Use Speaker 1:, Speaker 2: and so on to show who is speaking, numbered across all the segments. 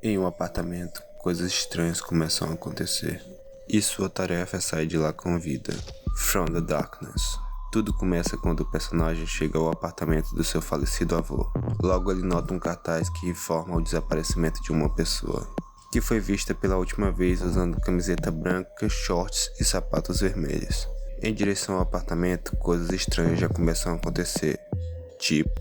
Speaker 1: Em um apartamento, coisas estranhas começam a acontecer, e sua tarefa é sair de lá com vida. From the Darkness. Tudo começa quando o personagem chega ao apartamento do seu falecido avô. Logo ele nota um cartaz que informa o desaparecimento de uma pessoa, que foi vista pela última vez usando camiseta branca, shorts e sapatos vermelhos. Em direção ao apartamento, coisas estranhas já começam a acontecer, tipo...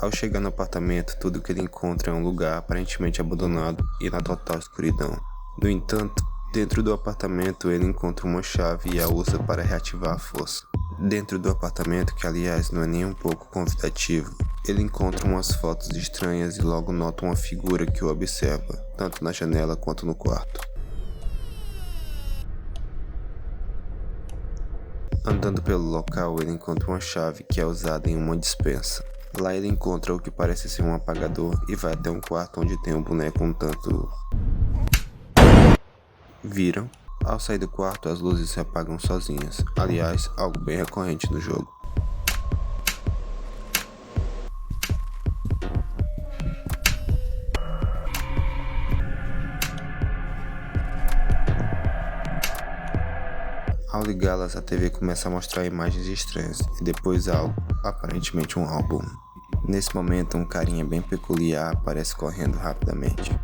Speaker 1: Ao chegar no apartamento, tudo que ele encontra é um lugar aparentemente abandonado e na total escuridão. No entanto, dentro do apartamento ele encontra uma chave e a usa para reativar a força. Dentro do apartamento, que aliás não é nem um pouco convidativo, ele encontra umas fotos estranhas e logo nota uma figura que o observa, tanto na janela quanto no quarto. Andando pelo local, ele encontra uma chave que é usada em uma despensa. Lá ele encontra o que parece ser um apagador e vai até um quarto onde tem um boneco um tanto... Viram? Ao sair do quarto, as luzes se apagam sozinhas. Aliás, algo bem recorrente no jogo. Ao ligá-las, a TV começa a mostrar imagens estranhas e depois algo, aparentemente um álbum. Nesse momento, um carinha bem peculiar aparece correndo rapidamente.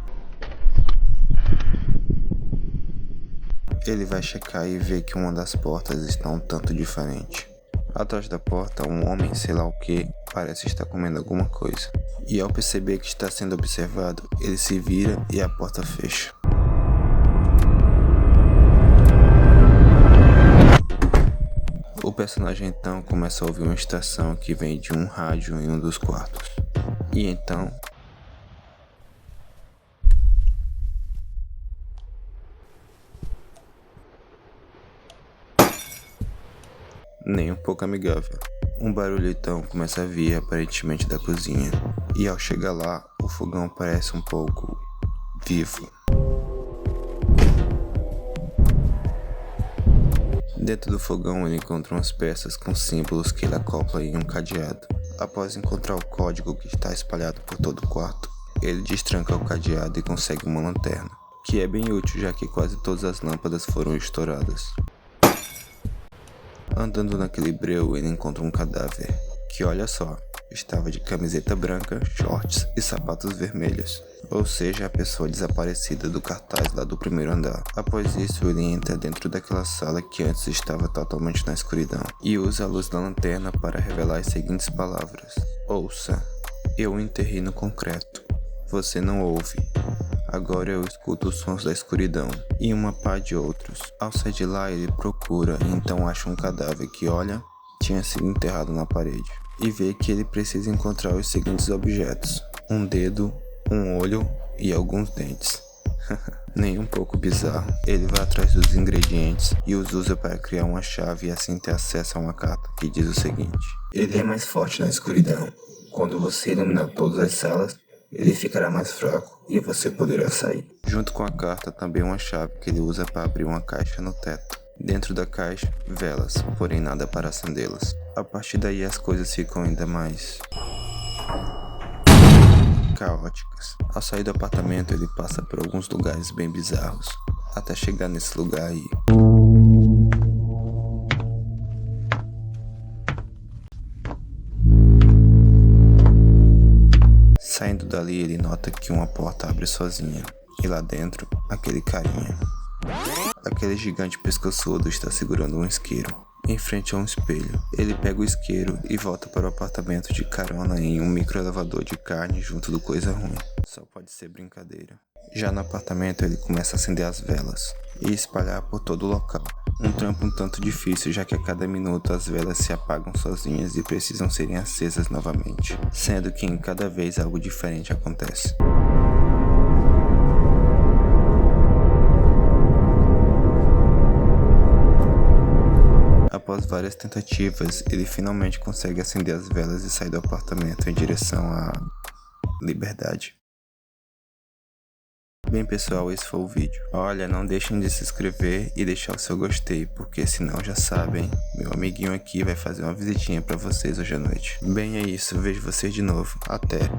Speaker 1: Ele vai checar e vê que uma das portas está um tanto diferente. Atrás da porta, um homem, sei lá o que, parece estar comendo alguma coisa. E ao perceber que está sendo observado, ele se vira e a porta fecha. O personagem então começa a ouvir uma estação que vem de um rádio em um dos quartos. E então... nem um pouco amigável. Um barulho então começa a vir aparentemente da cozinha. E ao chegar lá, o fogão parece um pouco... vivo. Dentro do fogão ele encontra umas peças com símbolos que ele acopla em um cadeado. Após encontrar o código que está espalhado por todo o quarto, ele destranca o cadeado e consegue uma lanterna, que é bem útil já que quase todas as lâmpadas foram estouradas. Andando naquele breu ele encontra um cadáver, que olha só, estava de camiseta branca, shorts e sapatos vermelhos. Ou seja, a pessoa desaparecida do cartaz lá do primeiro andar. Após isso, ele entra dentro daquela sala que antes estava totalmente na escuridão e usa a luz da lanterna para revelar as seguintes palavras: ouça, eu o enterrei no concreto. Você não ouve. Agora eu escuto os sons da escuridão e uma pá de outros. Ao sair de lá, ele procura e então acha um cadáver que, olha, tinha sido enterrado na parede. E vê que ele precisa encontrar os seguintes objetos: um dedo, um olho e alguns dentes. Nem um pouco bizarro. Ele vai atrás dos ingredientes e os usa para criar uma chave e assim ter acesso a uma carta que diz o seguinte: ele é mais forte na escuridão. Quando você iluminar todas as salas, ele ficará mais fraco e você poderá sair. Junto com a carta também uma chave que ele usa para abrir uma caixa no teto. Dentro da caixa, velas, porém nada para acendê-las. A partir daí as coisas ficam ainda mais... caóticas. Ao sair do apartamento ele passa por alguns lugares bem bizarros, até chegar nesse lugar aí. Saindo dali ele nota que uma porta abre sozinha, e lá dentro, aquele carinha. Aquele gigante pescoçudo está segurando um isqueiro, em frente a um espelho. Ele pega o isqueiro e volta para o apartamento de carona em um microelevador de carne junto do coisa ruim. Só pode ser brincadeira. Já no apartamento ele começa a acender as velas e espalhar por todo o local. Um trampo um tanto difícil, já que a cada minuto as velas se apagam sozinhas e precisam serem acesas novamente, sendo que em cada vez algo diferente acontece. Após várias tentativas, ele finalmente consegue acender as velas e sair do apartamento em direção à liberdade. Bem pessoal, esse foi o vídeo. Olha, não deixem de se inscrever e deixar o seu gostei, porque senão já sabem, meu amiguinho aqui vai fazer uma visitinha pra vocês hoje à noite. Bem, é isso, vejo vocês de novo. Até!